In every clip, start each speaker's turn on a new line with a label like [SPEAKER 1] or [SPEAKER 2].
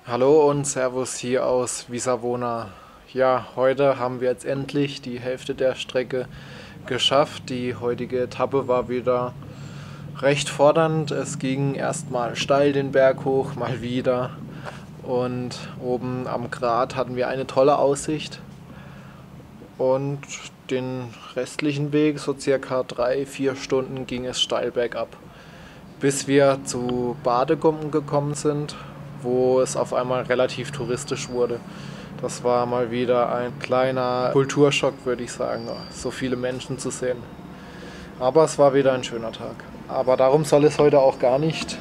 [SPEAKER 1] Hallo und Servus hier aus Visavona. Ja, heute haben wir jetzt endlich die Hälfte der Strecke geschafft. Die heutige Etappe war wieder recht fordernd. Es ging erstmal steil den Berg hoch, mal wieder. Und oben am Grat hatten wir eine tolle Aussicht. Und den restlichen Weg, so circa 3, 4 Stunden, ging es steil bergab. Bis wir zu Badegumpen gekommen sind, wo es auf einmal relativ touristisch wurde. Das war mal wieder ein kleiner Kulturschock, würde ich sagen, so viele Menschen zu sehen. Aber es war wieder ein schöner Tag. Aber darum soll es heute auch gar nicht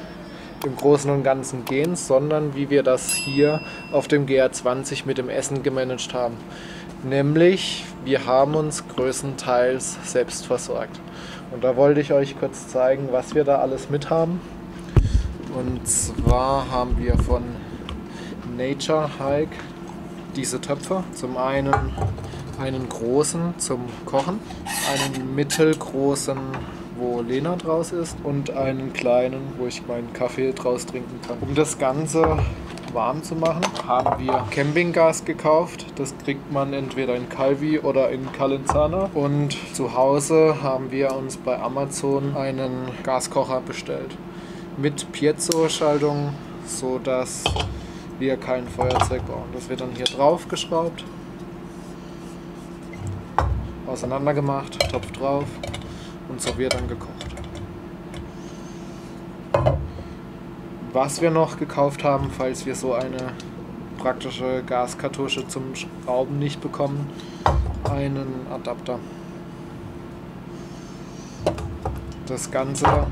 [SPEAKER 1] im Großen und Ganzen gehen, sondern wie wir das hier auf dem GR20 mit dem Essen gemanagt haben. Nämlich, wir haben uns größtenteils selbst versorgt. Und da wollte ich euch kurz zeigen, was wir da alles mit haben. Und zwar haben wir von Nature Hike diese Töpfe. Zum einen großen zum Kochen, einen mittelgroßen, wo Lena draus ist, und einen kleinen, wo ich meinen Kaffee draus trinken kann. Um das Ganze warm zu machen, haben wir Campinggas gekauft. Das kriegt man entweder in Calvi oder in Calenzana. Und zu Hause haben wir uns bei Amazon einen Gaskocher bestellt. Mit Piezo-Schaltung, sodass wir kein Feuerzeug brauchen. Das wird dann hier drauf geschraubt, auseinander gemacht, Topf drauf und so wird dann gekocht. Was wir noch gekauft haben, falls wir so eine praktische Gaskartusche zum Schrauben nicht bekommen, einen Adapter. Das Ganze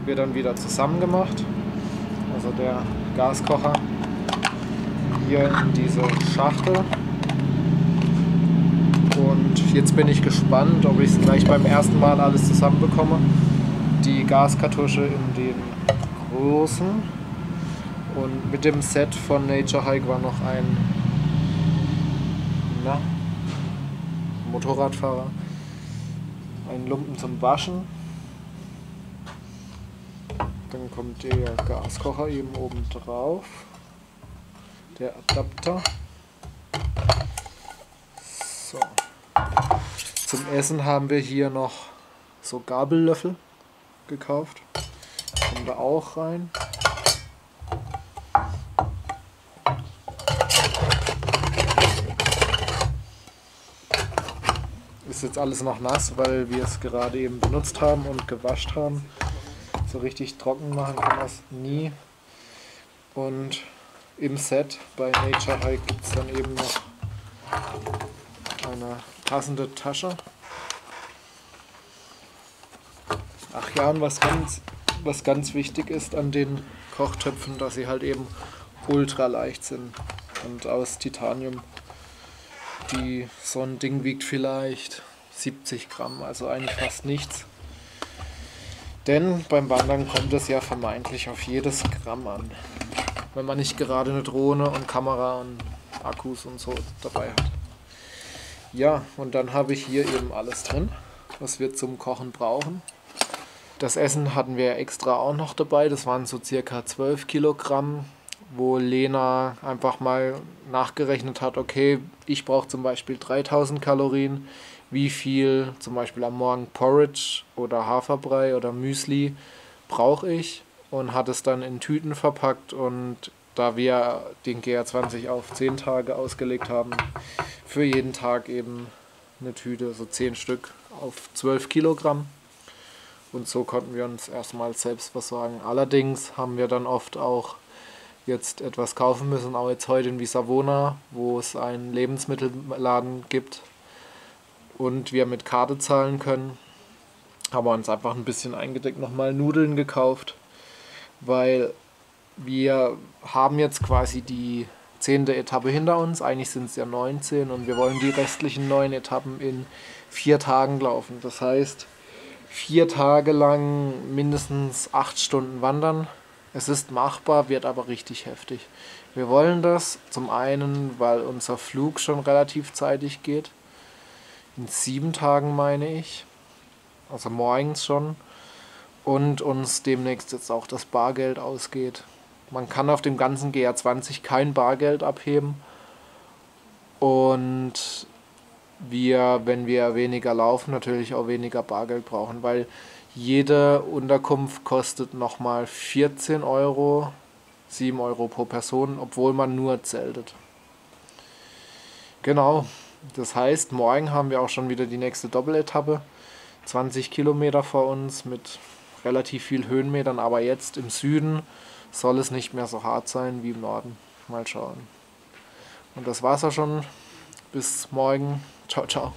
[SPEAKER 1] wird dann wieder zusammen gemacht, also der Gaskocher hier in diese Schachtel. Und jetzt bin ich gespannt, ob ich es gleich beim ersten Mal alles zusammenbekomme. Die Gaskartusche in den großen. Und mit dem Set von Nature Hike war noch ein Motorradfahrer, ein Lumpen zum Waschen. Dann kommt der Gaskocher eben oben drauf, der Adapter. So. Zum Essen haben wir hier noch so Gabellöffel gekauft. Kommen da auch rein. Ist jetzt alles noch nass, weil wir es gerade eben benutzt haben und gewascht haben. So richtig trocken machen kann man es nie. Und im Set bei Nature Hike gibt es dann eben noch eine passende Tasche. Ach ja, und was ganz wichtig ist an den Kochtöpfen, dass sie halt eben ultra leicht sind und aus Titanium. So ein Ding wiegt vielleicht 70 Gramm, also eigentlich fast nichts. Denn beim Wandern kommt es ja vermeintlich auf jedes Gramm an, wenn man nicht gerade eine Drohne und Kamera und Akkus und so dabei hat. Ja, und dann habe ich hier eben alles drin, was wir zum Kochen brauchen. Das Essen hatten wir extra auch noch dabei, das waren so circa 12 Kilogramm, wo Lena einfach mal nachgerechnet hat, okay, ich brauche zum Beispiel 3000 Kalorien, wie viel zum Beispiel am Morgen Porridge oder Haferbrei oder Müsli brauche ich, und hat es dann in Tüten verpackt. Und da wir den GR20 auf 10 Tage ausgelegt haben, für jeden Tag eben eine Tüte, so 10 Stück auf 12 Kilogramm. Und so konnten wir uns erstmal selbst versorgen. Allerdings haben wir dann oft auch jetzt etwas kaufen müssen, auch jetzt heute in Visavona, wo es einen Lebensmittelladen gibt und wir mit Karte zahlen können. Haben wir uns einfach ein bisschen eingedeckt, nochmal Nudeln gekauft, weil wir haben jetzt quasi die 10. Etappe hinter uns, eigentlich sind es ja 19, und wir wollen die restlichen 9 Etappen in 4 Tagen laufen. Das heißt, 4 Tage lang mindestens 8 Stunden wandern. Es ist machbar, wird aber richtig heftig. Wir wollen das zum einen, weil unser Flug schon relativ zeitig geht. In 7 Tagen meine ich. Also morgens schon. Und uns demnächst jetzt auch das Bargeld ausgeht. Man kann auf dem ganzen GR20 kein Bargeld abheben. Und wir, wenn wir weniger laufen, natürlich auch weniger Bargeld brauchen, weil jede Unterkunft kostet nochmal 14 Euro, 7 Euro pro Person, obwohl man nur zeltet. Genau, das heißt, morgen haben wir auch schon wieder die nächste Doppeletappe. 20 Kilometer vor uns mit relativ viel Höhenmetern, aber jetzt im Süden soll es nicht mehr so hart sein wie im Norden. Mal schauen. Und das war's auch schon. Bis morgen. Ciao, ciao.